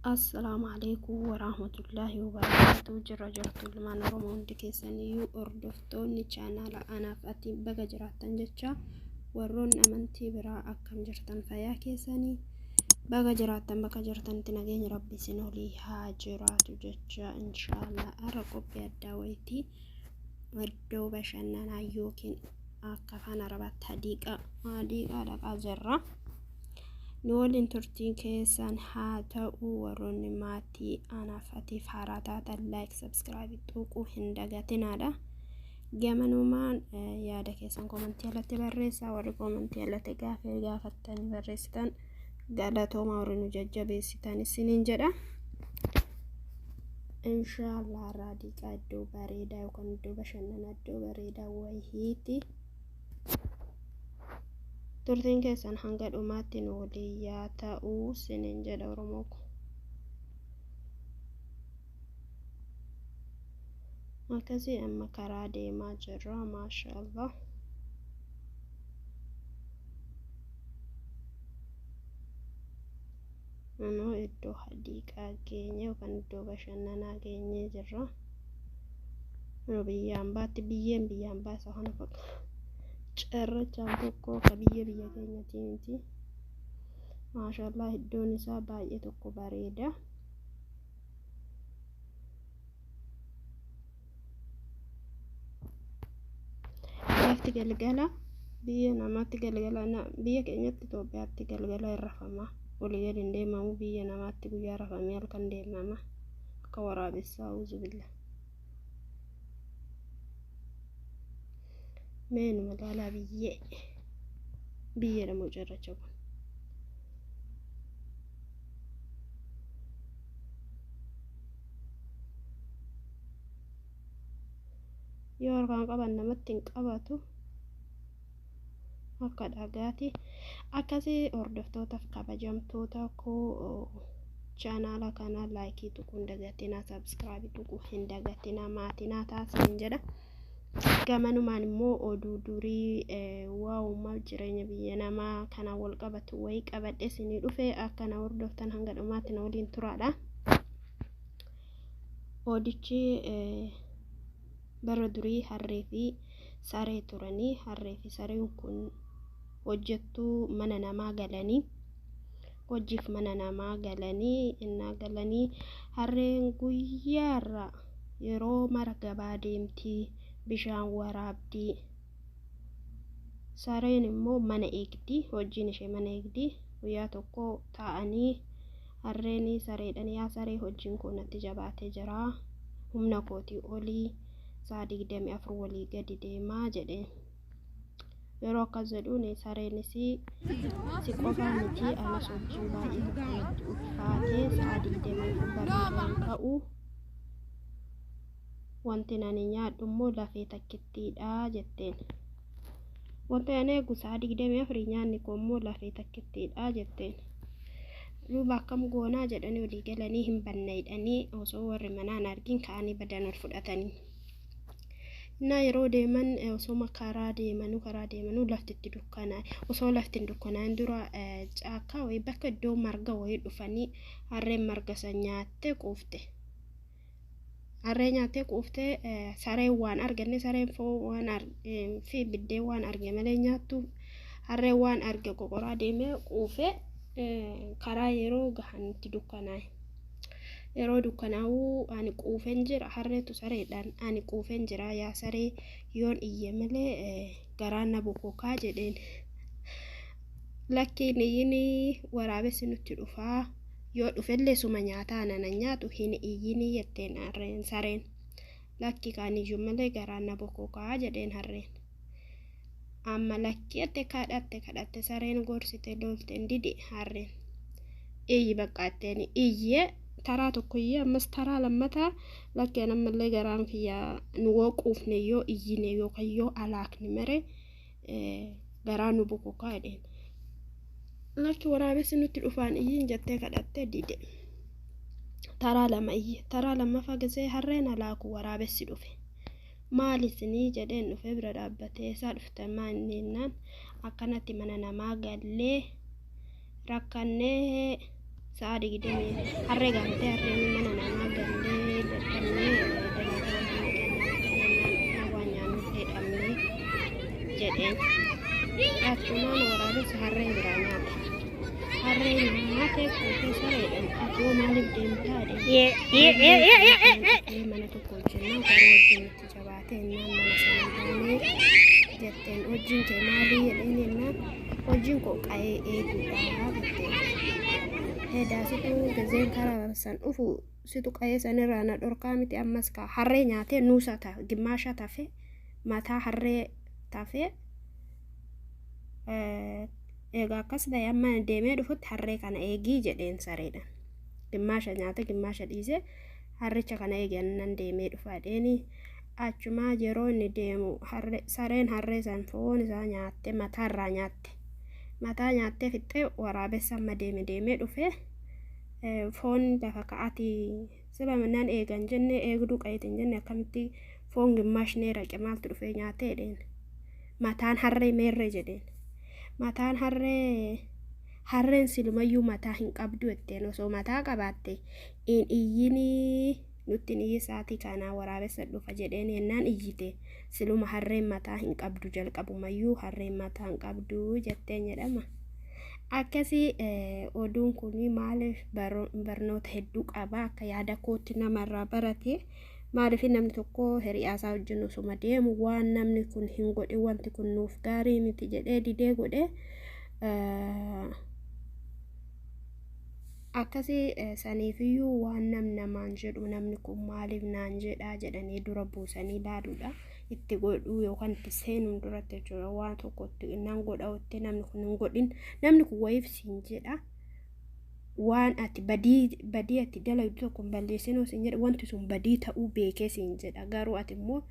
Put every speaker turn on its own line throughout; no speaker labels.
السلام عليكم ورحمة الله وبركاته. جرجرت لما نرمون دكيسانيو أردفتوني channel أنا فاتي بقى جراتن جتشا ورون أمنتي برا أكم جرتن فيا كيساني بقى جرتن تنجين ربي سنولي هاجرات جتشا إن شاء الله أرقب بيداويتي ودو بشننا يوكين أكفانا ربات هديقة لقا جرة نولين ترتين كيسان هاتا وروني ماتي أنا فاتي فاراتات اللايك سبسكرايب توقو هندقاتنا دا جامنو مان يادا كيسان كومنتي على تبريسا وري كومنتي على تقافتاني بريستان قالتو ما ورنو جاجبي ستاني سنين جدا إن شاء الله رادي قادو بريدا وكان دو بشننا دو بريدا ويهيتي turtiin keessan hanga dhumaatti nu waliin ta'uu sinin jedha Oromooko. Akkasii amma karaa deemaa jirra maashaallah. Nunoo iddoo hadiiqaa geenye yookaan iddoo bashannanaa geenye jirra. Nu biyyaan baasa kana fakkaata. Cerrachaan tokko kabiyya biyya keenyaati. Maashaallah iddoon isaa baay'ee tokko bareeda. Lafti galgala biyya namaatti galgala biyya keenyatti Itoophiyaatti galgala irrafama. Olii gadi hin deemamu biyya namaatti guyyaa rafamee halkan deemama. Akka waraabessaa uzubillah. Meen magaalaa biyya lamoo cerracha kun. Yoo harkaan qaban namatti hin qabatu akka dhagaati. Akkasii hordoftootaaf kabajamtoota koo chaanaala kana laayikii tuquun dagatinaa sabskraabii tuquu hin dagatinaa maatinaa taasisan jedha. Gamanumaan immoo oduu durii waa'uma jireenya biyya namaa kana wal qabatu wayii qabadhe isinii dhufe akkana hordoftan hanga dhumaatti na waliin turaadha. Odichi bara durii harree fi saree turanii harree fi sareen kun hojjettuu mana namaa galanii hojiif mana namaa galanii harreen guyyaarra yeroo mara gabaa deemtii bishaan waraabdii sareen immoo mana eegdii hojiin ishee mana eegdii guyyaa tokko taa'anii harreen sareedhaan yaa saree hojiin kun natti jabaatee jira humna kootii olii saa 24 walii gadi deemaa jedheen yeroo akkas jedhuun sareenis si qofaa miti anas hojii baay'ee tokkotti ulfaatee saa 24 barbaadaan ka'u wanti nani nyaadhu immoo lafee takkittiidha jetteen. Wanti ani eegu saa 24 nyaanni koo immoo lafee takkittiidha jetteen. Luba akkam goonaa jedhanii olii galanii hin banneedhanii osoo warri manaan argin ka'anii badan ol fudhatanii. Na yeroo deeman osoo karaa deemanuu lafti itti dukkanaa osoo lafti hin dukkanaan dura caakkaa wayii bakka iddoo marga wayii dhufanii harreen marga san nyaattee quufte. Harreen nyaattee quuftee sareen waan arganne sareen foon waan fi biddeen waan arge malee nyaattu harreen waan arge qoqoraa deemee quufee karaa yeroo gahan itti dukkanaa. Yeroo dukkanaa'uu ani quufeen jira harreetu sareedhaan ani quufeen jira yaa saree yoon iyye malee garaan na bokokaa jedheen. Lakkiin iyyini waraabessi nutti dhufaa yoo dhufellee suma nyaataa nana nyaatu hin iyyini jetteen harreen sareen. Lakki kaaniyyuu malee garaan na bokokaa jedheen harreen. Amma lakki ette kadhatte sareen gorsite lolteen didi harreen. Iyyi baqqaatteen iyyee taraa tokko iyyee ammas taraa lammataa lakkeen ammallee garaan kiyyaa nu quufne yoo iyyine yookaan yoo alaakne mare garaan nu bokokaa jedheen. Lakki waraabessi nutti dhufaan iyyiin jettee kadhattee dide. Taraa lammaffaa gisee harreen alaaku waraabessi dhufe. Maalisinii jedheen dhufe bira dhaabbatee isaa dhufte maannennaan akkanatti mana namaa gallee rakkannee sa'a digdamii harree gaafatee harreen mana namaa gallee dadhabnee dalagaa mana keenyaa waan nyaannu fedhamne jedheen achumaan waraabessa harree biraa nyaate. Harree nyaate kuufee sareedhaan akkuma maaliif deemtaa mana tokko hojjennaan karoo wajjin itti jabaatee innaan mana sana deemee jetteen hojiin kee maalii jedheen jennaan hojiin koo qa'ee eeguudhaa jetteen. Situ gazeen karaa san dhufu situ qa'ee sanirraa na dhorkaa miti ammas kaa harree nyaatee nuusa ta'a gimmaasha tafe mataa harree tafe egaa akkas ta'e amma deemee dhufutti harree kana eegii jedheen sareedhaan. Gimmaasha nyaate gimmaasha dhiise harricha kana eegannan deemee dhufaadheeni achumaa yeroo inni deemu sareen harree san foon isaa nyaatte mataarraa nyaatte. Mataa nyaattee fixxee waraabessa amma deemee dhufe foon lafa ka'atii sila mannaan eegan jenne eegduu qayitin jenne akkamitti foon gimmaashni raqe maaltu dhufee nyaatee jedheen. Mataan harree meerre jedheen. Mataan harreen silumayyuu mataa hin qabdu jetteen osoo mataa qabaatte in iyyinii nutti iyyi saatii kanaa waraabessa dhufa jedheen yennaan iyyite siluma harreen mataa hin qabdu jalqabumayyuu harreen mataa hin qabdu jetteen jedhama. Akkasii oduun kun maaliif barnoota hedduu qaba akka yaada kootti namarraa barate maaliif namni tokko hiriyaasaa wajjin osuma deemu waan namni kun hin godhe wanti kun nuuf gaarii miti jedhee didee godhe akkasii saniifiyyuu waan namaan jedhu namni kun maaliif naan jedhaa jedhanii dura buusanii ilaaluudha itti godhuu yookaan itti seenuun duratti jechuudha waan tokkotti nan godha itti namni kun hin godhin namni kun wayiif siin jedha waan ati badii ati dalagdu tokko balleessinoo siin jedha wanti sun badii ta'uu beekee siin jedha garuu ati immoo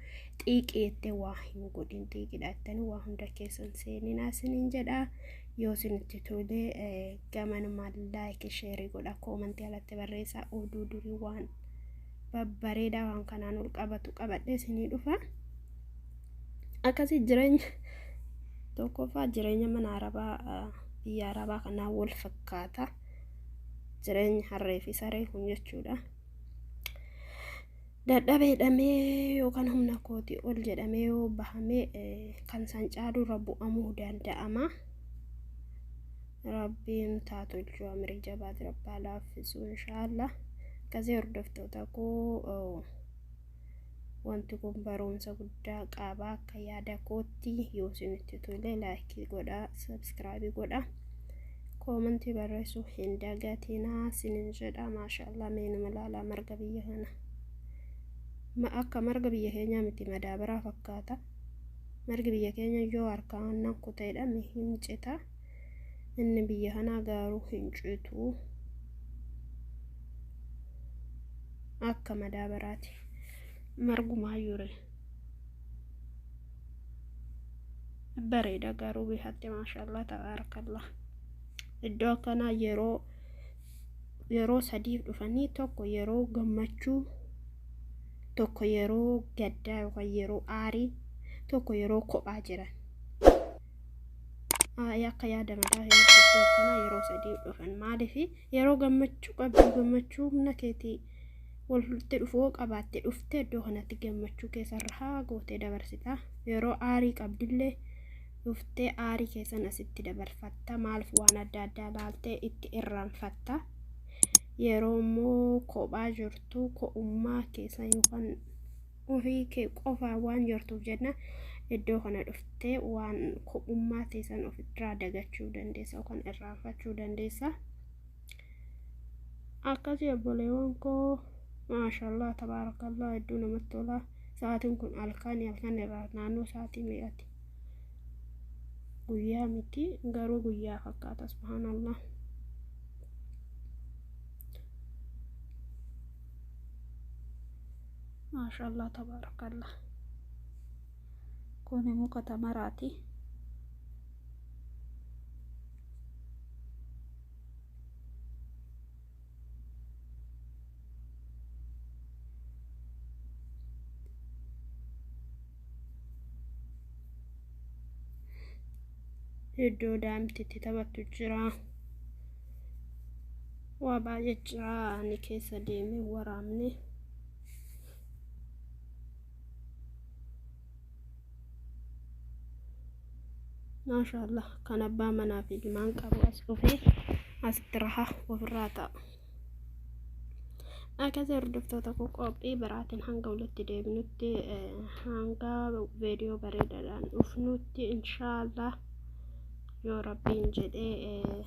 xiiqeettee waa hin godhin xiiqidhaattanii waa hunda keessan seeninaa siniin jedha. Yoo isinitti tolee gamanuma like share godha comment alatti barreessaa oduu durii waan babbareedaa waan kanaan ol qabatu qabadhee isinii dhufa. Akkasii jireenya tokkoffaa jireenya mana arabaa biyya arabaa kanaa wal fakkaata jireenya harree fi saree kun jechuudha. Dadhabeedhamee yookaan humna kootii ol jedhamee yoo bahamee kan san caaluu irra bu'amuu danda'ama. Rabbiin taatolchuu amrii jabaat rabbaa laaffisu inshaallah. Akkasii hordoftoota koo wanti kun barumsa guddaa qaba akka yaada kootti yoo isinitti tole like godhaa subscribe godhaa comment barreessuu hin dagatinaa sinin jedha. Maashaallah meenuma laalaa marga biyya kana akka marga biyya keenya miti madaabaraa fakkaata. Margi biyya keenya yoo harkaan nan kuteedhaan hin cita inni biyya kanaa garuu hin citu akka madaabaraati margumaa yure bareeda garuu bihatti maashaallah tabaarakallah. Iddoo akkanaa yeroo sadiif dhufanii tokko yeroo gammachuu tokko yeroo gaddaa yookaan yeroo aarii tokko yeroo kophaa jiran akka yaadamaadhaa iddoo akkanaa yeroo sadiif dhufan maaliif yeroo gammachuu qabdu gammachuu humna keetii walitti dhufuu qabaatte dhuftee iddoo kanatti gammachuu keessarraa gootee dabarsita. Yeroo aarii qabdillee dhuftee aarii keessan asitti dabarfatta maaliif waan adda addaa laaltee itti irraanfatta. Yeroo immoo kophaa jirtu ko'ummaa keessa yookaan ofii kee qofaa waan jirtuuf jenna iddoo kana dhuftee waan ko'ummaa teessan ofirraa dagachuu dandeessa yookaan irraanfachuu dandeessa. Akkasii obboleewwan koo maashaallah tabaarakallah hedduu namatti tola. Sa'aatiin kun halkan irraa naannoo sa'aatii meeqati? Guyyaa miti garuu guyyaa fakkaata subhaanallah. Maashaallah tabaarakallah. Kun muka tamaraati. Iddoo daa'imti itti taphattu jira. waa baay'ee jira ani keessa deemee waraabne maashaallah kan abbaa manaa fi ilmaan qabu as dhufee asitti raha ofirraa ta'a. Akkasii hordoftoota koo qophii biraatiin hanga walitti deebinutti hanga viidiyoo bareedaadhaan dhufnutti inshaallah yoo rabbiin jedhee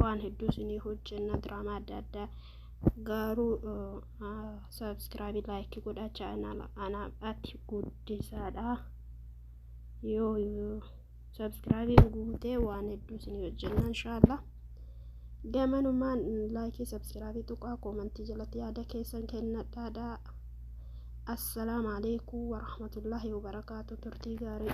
waan hedduu isinii hojjenna diraamaa adda addaa garuu subscribe like godhaa channel anaatti guddisaadha yoo subscribe guutee waan hedduu isinii hojjenna inshaallah. Gamanumaan like subscribe tuqaa commenti jalatti yaada keessan kennadhaa. Assalaamu alaykum wa rahmatullahi wa barakaatuh. Turtii gaarii.